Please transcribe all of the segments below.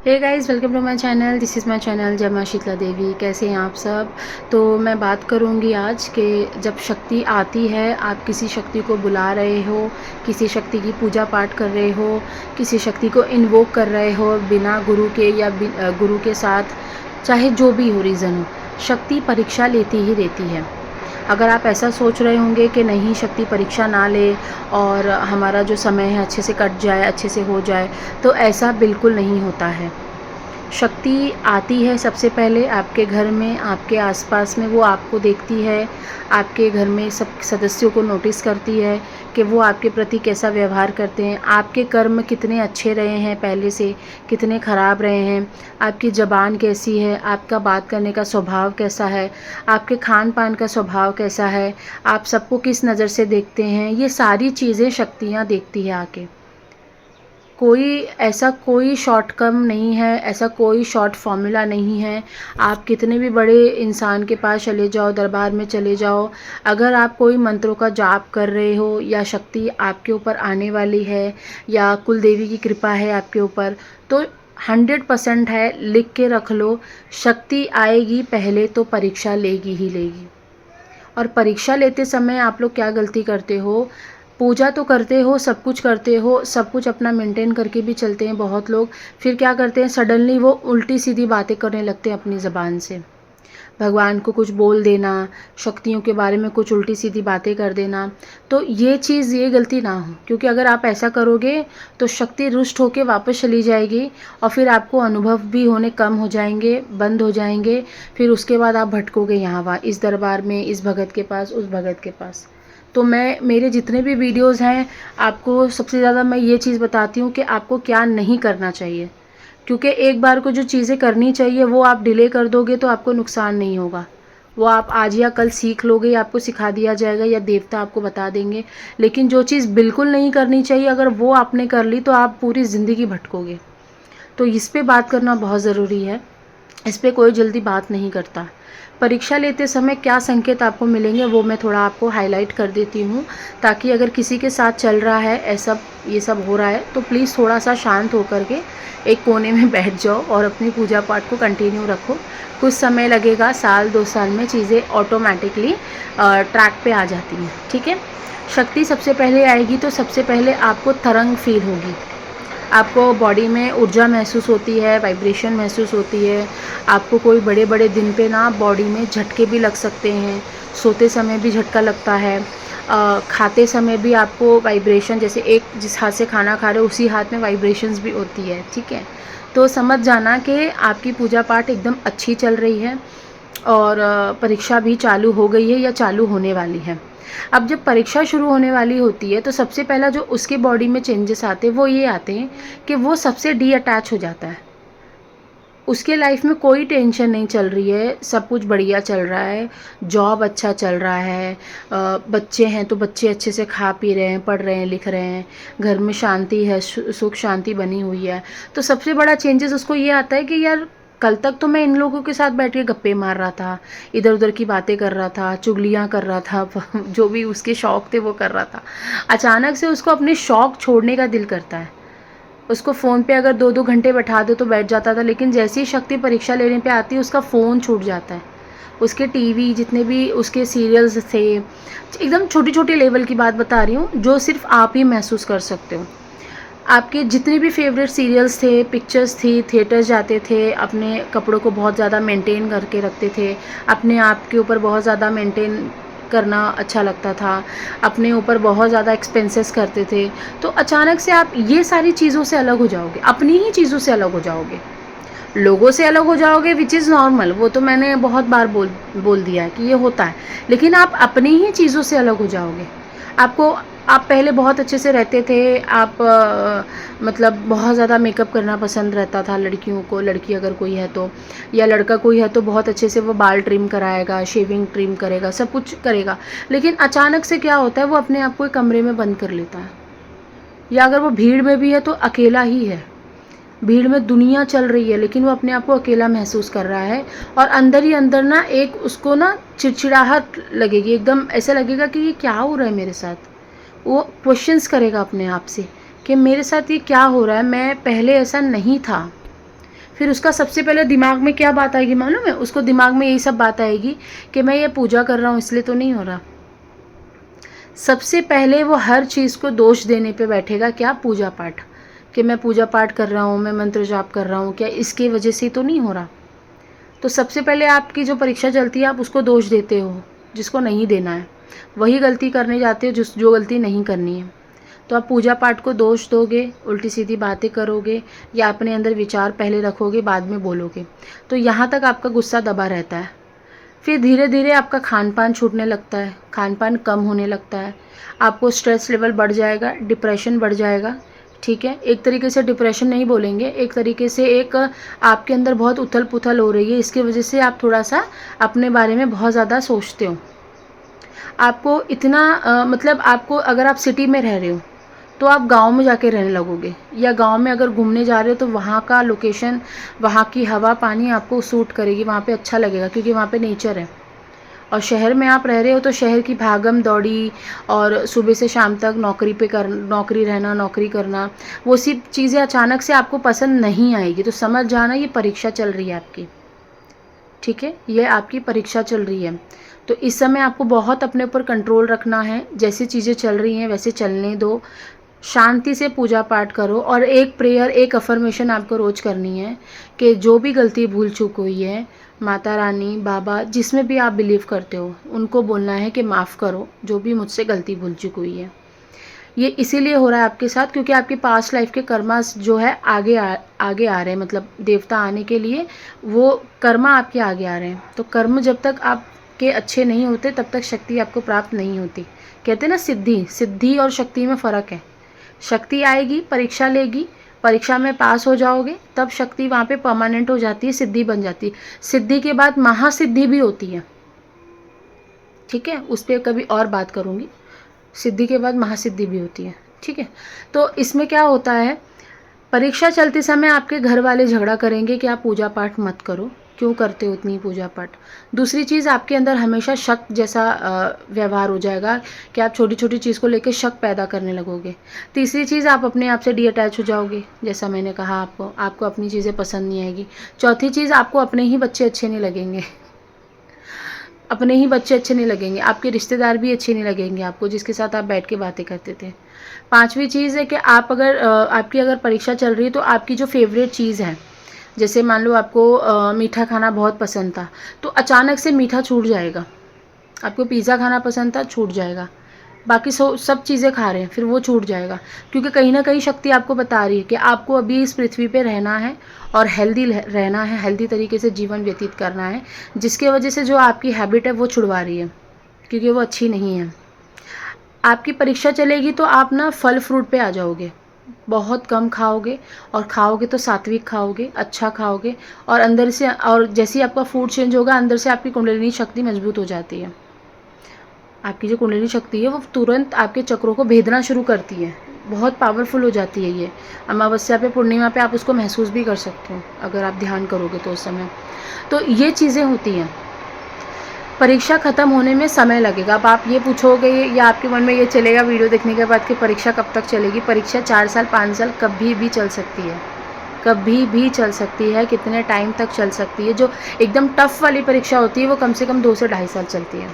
Hey guys, welcome to my channel. This is my channel Jai Maa Sheetla देवी। कैसे हैं आप सब? तो मैं बात करूंगी आज कि जब शक्ति आती है, आप किसी शक्ति को बुला रहे हो, किसी शक्ति की पूजा पाठ कर रहे हो, किसी शक्ति को इन्वोक कर रहे हो बिना गुरु के या गुरु के साथ, चाहे जो भी हो रीज़न हो, शक्ति परीक्षा लेती ही रहती है। अगर आप ऐसा सोच रहे होंगे कि नहीं, शक्ति परीक्षा ना ले और हमारा जो समय है अच्छे से कट जाए, अच्छे से हो जाए, तो ऐसा बिल्कुल नहीं होता है। शक्ति आती है सबसे पहले आपके घर में, आपके आसपास में। वो आपको देखती है, आपके घर में सब सदस्यों को नोटिस करती है कि वो आपके प्रति कैसा व्यवहार करते हैं, आपके कर्म कितने अच्छे रहे हैं पहले से, कितने ख़राब रहे हैं, आपकी ज़बान कैसी है, आपका बात करने का स्वभाव कैसा है, आपके खान पान का स्वभाव कैसा है, आप सबको किस नज़र से देखते हैं। ये सारी चीज़ें शक्तियाँ देखती है आके। कोई शॉर्टकम नहीं है, ऐसा कोई शॉर्ट फॉर्मूला नहीं है। आप कितने भी बड़े इंसान के पास चले जाओ, दरबार में चले जाओ, अगर आप कोई मंत्रों का जाप कर रहे हो या शक्ति आपके ऊपर आने वाली है या कुल देवी की कृपा है आपके ऊपर, तो 100% है, लिख के रख लो। शक्ति आएगी पहले तो परीक्षा लेगी ही लेगी। और परीक्षा लेते समय आप लोग क्या गलती करते हो? पूजा तो करते हो, सब कुछ करते हो, सब कुछ अपना मेंटेन करके भी चलते हैं बहुत लोग। फिर क्या करते हैं, सडनली वो उल्टी सीधी बातें करने लगते हैं अपनी ज़बान से। भगवान को कुछ बोल देना, शक्तियों के बारे में कुछ उल्टी सीधी बातें कर देना। तो ये गलती ना हो, क्योंकि अगर आप ऐसा करोगे तो शक्ति रुष्ट होकर वापस चली जाएगी और फिर आपको अनुभव भी होने कम हो जाएंगे, बंद हो जाएंगे। फिर उसके बाद आप भटकोगे यहाँ वहाँ, इस दरबार में, इस भगत के पास, उस भगत के पास। तो मेरे जितने भी वीडियोज़ हैं, आपको सबसे ज़्यादा मैं ये चीज़ बताती हूँ कि आपको क्या नहीं करना चाहिए। क्योंकि एक बार को जो चीज़ें करनी चाहिए वो आप डिले कर दोगे तो आपको नुकसान नहीं होगा। वो आप आज या कल सीख लोगे, या आपको सिखा दिया जाएगा, या देवता आपको बता देंगे। लेकिन जो चीज़ बिल्कुल नहीं करनी चाहिए, अगर वो आपने कर ली तो आप पूरी ज़िंदगी भटकोगे। तो इस पे बात करना बहुत ज़रूरी है। इस पे कोई जल्दी बात नहीं करता। परीक्षा लेते समय क्या संकेत आपको मिलेंगे वो मैं थोड़ा आपको हाईलाइट कर देती हूँ, ताकि अगर किसी के साथ चल रहा है ऐसा, ये सब हो रहा है, तो प्लीज़ थोड़ा सा शांत होकर के एक कोने में बैठ जाओ और अपनी पूजा पाठ को कंटिन्यू रखो। कुछ समय लगेगा, साल 2 साल में चीज़ें ऑटोमेटिकली ट्रैक पे आ जाती हैं। ठीक है। शक्ति सबसे पहले आएगी तो सबसे पहले आपको तरंग फील होगी, आपको बॉडी में ऊर्जा महसूस होती है, वाइब्रेशन महसूस होती है। आपको कोई बड़े बड़े दिन पे ना बॉडी में झटके भी लग सकते हैं, सोते समय भी झटका लगता है, खाते समय भी आपको वाइब्रेशन, जैसे एक जिस हाथ से खाना खा रहे हो उसी हाथ में वाइब्रेशंस भी होती है। ठीक है। तो समझ जाना कि आपकी पूजा पाठ एकदम अच्छी चल रही है और परीक्षा भी चालू हो गई है या चालू होने वाली है। अब जब परीक्षा शुरू होने वाली होती है तो सबसे पहला जो उसके बॉडी में चेंजेस आते हैं वो ये आते हैं कि वो सबसे डी अटैच हो जाता है। उसके लाइफ में कोई टेंशन नहीं चल रही है, सब कुछ बढ़िया चल रहा है, जॉब अच्छा चल रहा है, बच्चे हैं तो बच्चे अच्छे से खा पी रहे हैं, पढ़ रहे हैं, लिख रहे हैं, घर में शांति है, सुख शांति बनी हुई है। तो सबसे बड़ा चेंजेस उसको ये आता है कि यार, कल तक तो मैं इन लोगों के साथ बैठ के गप्पे मार रहा था, इधर उधर की बातें कर रहा था, चुगलियाँ कर रहा था, जो भी उसके शौक थे वो कर रहा था। अचानक से उसको अपने शौक छोड़ने का दिल करता है। उसको फ़ोन पे अगर 2-2 घंटे बैठा दो तो बैठ जाता था, लेकिन जैसे ही शक्ति परीक्षा लेने पे आती है उसका फ़ोन छूट जाता है। उसके टीवी जितने भी उसके सीरियल्स थे, एकदम छोटी-छोटी लेवल की बात बता रही हूँ, जो सिर्फ़ आप ही महसूस कर सकते हो। आपके जितने भी फेवरेट सीरियल्स थे, पिक्चर्स थी, थिएटर्स जाते थे, अपने कपड़ों को बहुत ज़्यादा मेंटेन करके रखते थे, अपने आप के ऊपर बहुत ज़्यादा मेंटेन करना अच्छा लगता था, अपने ऊपर बहुत ज़्यादा एक्सपेंसेस करते थे। तो अचानक से आप ये सारी चीज़ों से अलग हो जाओगे, अपनी ही चीज़ों से अलग हो जाओगे, लोगों से अलग हो जाओगे, विच इज़ नॉर्मल। वो तो मैंने बहुत बार बोल दिया है कि ये होता है। लेकिन आप अपनी ही चीज़ों से अलग हो जाओगे। आपको आप पहले बहुत अच्छे से रहते थे, आप मतलब बहुत ज़्यादा मेकअप करना पसंद रहता था लड़कियों को, लड़की अगर कोई है तो, या लड़का कोई है तो बहुत अच्छे से वो बाल ट्रिम कराएगा, शेविंग ट्रिम करेगा, सब कुछ करेगा। लेकिन अचानक से क्या होता है, वो अपने आप को एक कमरे में बंद कर लेता है, या अगर वो भीड़ में भी है तो अकेला ही है। भीड़ में दुनिया चल रही है लेकिन वो अपने आप को अकेला महसूस कर रहा है, और अंदर ही अंदर ना एक उसको ना चिड़चिड़ाहट लगेगी, एकदम ऐसा लगेगा कि ये क्या हो रहा है मेरे साथ। वो क्वेश्चंस करेगा अपने आप से कि मेरे साथ ये क्या हो रहा है, मैं पहले ऐसा नहीं था। फिर उसका सबसे पहले दिमाग में क्या बात आएगी मालूम है? उसको दिमाग में यही सब बात आएगी कि मैं ये पूजा कर रहा हूँ इसलिए तो नहीं हो रहा। सबसे पहले वो हर चीज़ को दोष देने पे बैठेगा, क्या? पूजा पाठ, कि मैं पूजा पाठ कर रहा हूँ, मैं मंत्र जाप कर रहा हूँ, क्या इसकी वजह से तो नहीं हो रहा? तो सबसे पहले आपकी जो परीक्षा चलती है आप उसको दोष देते हो, जिसको नहीं देना है। वही गलती करने जाते हो जो गलती नहीं करनी है। तो आप पूजा पाठ को दोष दोगे, उल्टी सीधी बातें करोगे, या अपने अंदर विचार पहले रखोगे बाद में बोलोगे, तो यहाँ तक आपका गुस्सा दबा रहता है। फिर धीरे धीरे आपका खान पान छूटने लगता है, खान पान कम होने लगता है, आपको स्ट्रेस लेवल बढ़ जाएगा, डिप्रेशन बढ़ जाएगा। ठीक है, एक तरीके से डिप्रेशन नहीं बोलेंगे, एक तरीके से एक आपके अंदर बहुत उथल पुथल हो रही है, इसकी वजह से आप थोड़ा सा अपने बारे में बहुत ज़्यादा सोचते हो। आपको इतना मतलब आपको, अगर आप सिटी में रह रहे हो तो आप गांव में जाके रहने लगोगे, या गांव में अगर घूमने जा रहे हो तो वहाँ का लोकेशन, वहाँ की हवा पानी आपको सूट करेगी, वहाँ पे अच्छा लगेगा क्योंकि वहाँ पे नेचर है। और शहर में आप रह रहे हो तो शहर की भागम दौड़ी और सुबह से शाम तक नौकरी रहना, नौकरी करना, वो सब चीज़ें अचानक से आपको पसंद नहीं आएगी। तो समझ जाना ये परीक्षा चल रही है आपकी। ठीक है, ये आपकी परीक्षा चल रही है। तो इस समय आपको बहुत अपने ऊपर कंट्रोल रखना है, जैसी चीज़ें चल रही हैं वैसे चलने दो, शांति से पूजा पाठ करो, और एक प्रेयर, एक अफर्मेशन आपको रोज़ करनी है कि जो भी गलती भूल चूक हुई है, माता रानी, बाबा, जिसमें भी आप बिलीव करते हो, उनको बोलना है कि माफ़ करो जो भी मुझसे गलती भूल चूक हुई है। ये इसीलिए हो रहा है आपके साथ क्योंकि आपके पास्ट लाइफ के कर्मास जो है आगे आ रहे हैं, मतलब देवता आने के लिए वो कर्मा आपके आगे आ रहे हैं। तो कर्म जब तक आपके अच्छे नहीं होते तब तक शक्ति आपको प्राप्त नहीं होती। कहते हैं ना, सिद्धि और शक्ति में फ़र्क है। शक्ति आएगी, परीक्षा लेगी, परीक्षा में पास हो जाओगे, तब शक्ति वहाँ पे परमानेंट हो जाती है, सिद्धि बन जाती है। सिद्धि के बाद महासिद्धि भी होती है। ठीक है, उस पर कभी और बात करूँगी। सिद्धि के बाद महासिद्धि भी होती है। ठीक है, तो इसमें क्या होता है, परीक्षा चलते समय आपके घर वाले झगड़ा करेंगे कि आप पूजा पाठ मत करो, क्यों करते हो इतनी पूजा पाठ। दूसरी चीज़, आपके अंदर हमेशा शक जैसा व्यवहार हो जाएगा कि आप छोटी छोटी चीज़ को लेकर शक पैदा करने लगोगे। तीसरी चीज़, आप अपने आप से डीअटैच हो जाओगे, जैसा मैंने कहा आपको अपनी चीज़ें पसंद नहीं आएगी। चौथी चीज़, आपको अपने ही बच्चे अच्छे नहीं लगेंगे, अपने ही बच्चे अच्छे नहीं लगेंगे, आपके रिश्तेदार भी अच्छे नहीं लगेंगे आपको, जिसके साथ आप बैठ के बातें करते थे। पांचवी चीज़ है कि आपकी अगर परीक्षा चल रही है तो आपकी जो फेवरेट चीज़ है, जैसे मान लो आपको मीठा खाना बहुत पसंद था, तो अचानक से मीठा छूट जाएगा। आपको पिज़्ज़ा खाना पसंद था, छूट जाएगा। बाकी सब चीज़ें खा रहे हैं, फिर वो छूट जाएगा, क्योंकि कहीं ना कहीं शक्ति आपको बता रही है कि आपको अभी इस पृथ्वी पे रहना है और हेल्दी रहना है, हेल्दी तरीके से जीवन व्यतीत करना है, जिसके वजह से जो आपकी हैबिट है वो छुड़वा रही है, क्योंकि वो अच्छी नहीं है। आपकी परीक्षा चलेगी तो आप ना फल फ्रूट पे आ जाओगे, बहुत कम खाओगे, और खाओगे तो सात्विक खाओगे, अच्छा खाओगे, और अंदर से, और जैसे ही आपका फूड चेंज होगा अंदर से आपकी कुंडलिनी शक्ति मजबूत हो जाती है। आपकी जो कुंडली शक्ति है वो तुरंत आपके चक्रों को भेदना शुरू करती है, बहुत पावरफुल हो जाती है ये। अमावस्या पे, पूर्णिमा पे आप उसको महसूस भी कर सकते हो अगर आप ध्यान करोगे तो उस समय। तो ये चीज़ें होती हैं। परीक्षा ख़त्म होने में समय लगेगा। अब आप ये पूछोगे या आपके मन में ये चलेगा वीडियो देखने के बाद कि परीक्षा कब तक चलेगी। परीक्षा 4 साल 5 साल कभी भी चल सकती है, कभी भी चल सकती है, कितने टाइम तक चल सकती है। जो एकदम टफ़ वाली परीक्षा होती है वो कम से कम 2 से ढाई साल चलती है,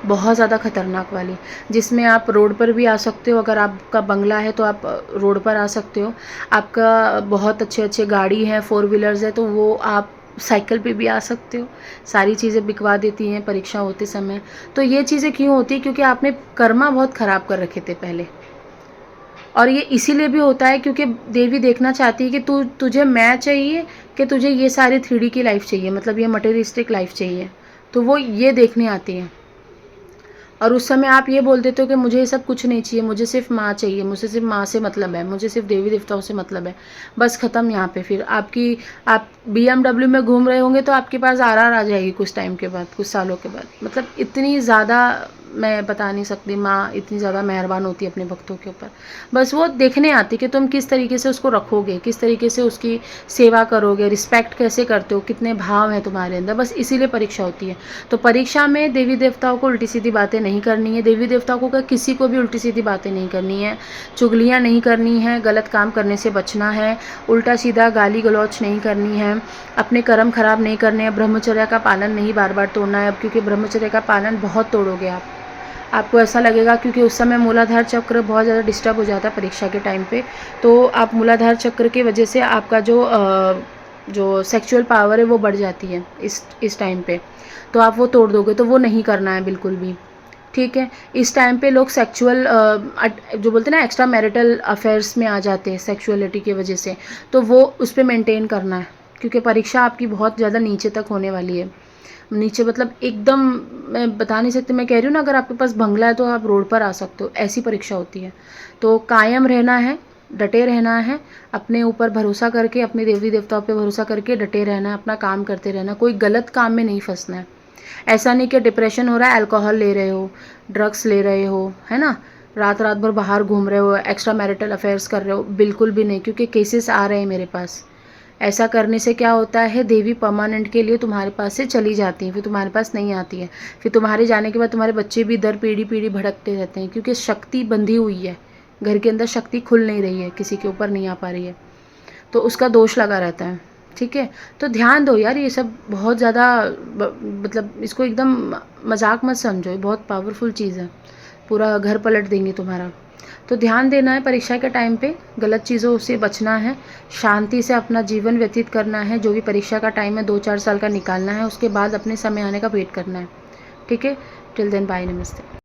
बहुत ज़्यादा खतरनाक वाली, जिसमें आप रोड पर भी आ सकते हो। अगर आपका बंगला है तो आप रोड पर आ सकते हो, आपका बहुत अच्छे अच्छे गाड़ी हैं, 4 व्हीलर्स है तो वो आप साइकिल पे भी आ सकते हो। सारी चीज़ें बिकवा देती हैं परीक्षा होते समय। तो ये चीज़ें क्यों होती है, क्योंकि आपने कर्मा बहुत ख़राब कर रखे थे पहले। और ये इसीलिए भी होता है क्योंकि देवी देखना चाहती है कि तुझे मैं चाहिए कि तुझे ये सारी 3D की लाइफ चाहिए, मतलब ये मटेरियलिस्टिक लाइफ चाहिए, तो वो ये देखने आती है। और उस समय आप ये बोल देते हो कि मुझे ये सब कुछ नहीं चाहिए, मुझे सिर्फ माँ चाहिए, मुझे सिर्फ माँ से मतलब है, मुझे सिर्फ देवी देवताओं से मतलब है, बस ख़त्म। यहाँ पे फिर आप BMW में घूम रहे होंगे तो आपके पास RR आ जाएगी कुछ टाइम के बाद, कुछ सालों के बाद। मतलब इतनी ज़्यादा मैं बता नहीं सकती, माँ इतनी ज़्यादा मेहरबान होती है अपने भक्तों के ऊपर। बस वो देखने आती कि तुम किस तरीके से उसको रखोगे, किस तरीके से उसकी सेवा करोगे, रिस्पेक्ट कैसे करते हो, कितने भाव हैं तुम्हारे अंदर, बस इसीलिए परीक्षा होती है। तो परीक्षा में देवी देवताओं को उल्टी सीधी बातें नहीं करनी है, देवी देवताओं को किसी को भी उल्टी सीधी बातें नहीं करनी है, चुगलियाँ नहीं करनी है, गलत काम करने से बचना है, उल्टा सीधा गाली गलौच नहीं करनी है, अपने कर्म खराब नहीं करने हैं, ब्रह्मचर्य का पालन नहीं बार बार तोड़ना है। अब क्योंकि ब्रह्मचर्य का पालन बहुत तोड़ोगे आपको ऐसा लगेगा, क्योंकि उस समय मूलाधार चक्र बहुत ज़्यादा डिस्टर्ब हो जाता है परीक्षा के टाइम पे, तो आप मूलाधार चक्र की वजह से आपका जो सेक्सुअल पावर है वो बढ़ जाती है इस टाइम पे, तो आप वो तोड़ दोगे, तो वो नहीं करना है बिल्कुल भी, ठीक है। इस टाइम पे लोग सेक्सुअल जो बोलते हैं ना एक्स्ट्रा मैरिटल अफेयर्स में आ जाते हैं सेक्सुअलिटी की वजह से, तो वो उस पर मेंटेन करना है, क्योंकि परीक्षा आपकी बहुत ज़्यादा नीचे तक होने वाली है। नीचे मतलब एकदम, मैं बता नहीं सकती, मैं कह रही हूँ ना, अगर आपके पास बंगला है तो आप रोड पर आ सकते हो, ऐसी परीक्षा होती है। तो कायम रहना है, डटे रहना है, अपने ऊपर भरोसा करके, अपने देवी देवताओं पे भरोसा करके डटे रहना है, अपना काम करते रहना, कोई गलत काम में नहीं फंसना है। ऐसा नहीं कि डिप्रेशन हो रहा है, अल्कोहल ले रहे हो, ड्रग्स ले रहे हो, है ना, रात रात भर बाहर घूम रहे हो, एक्स्ट्रा मैरिटल अफेयर्स कर रहे हो, बिल्कुल भी नहीं, क्योंकि केसेस आ रहे हैं मेरे पास। ऐसा करने से क्या होता है, देवी परमानेंट के लिए तुम्हारे पास से चली जाती हैं, फिर तुम्हारे पास नहीं आती है, फिर तुम्हारे जाने के बाद तुम्हारे बच्चे भी दर पीढ़ी पीढ़ी भड़कते रहते हैं, क्योंकि शक्ति बंधी हुई है, घर के अंदर शक्ति खुल नहीं रही है, किसी के ऊपर नहीं आ पा रही है, तो उसका दोष लगा रहता है, ठीक है। तो ध्यान दो यार, ये सब बहुत ज़्यादा मतलब इसको एकदम मजाक मत समझो, ये बहुत पावरफुल चीज़ है, पूरा घर पलट देंगे तुम्हारा। तो ध्यान देना है परीक्षा के टाइम पे, गलत चीज़ों से बचना है, शांति से अपना जीवन व्यतीत करना है, जो भी परीक्षा का टाइम है 2-4 साल का निकालना है, उसके बाद अपने समय आने का वेट करना है, ठीक है। टिल देन बाय, नमस्ते।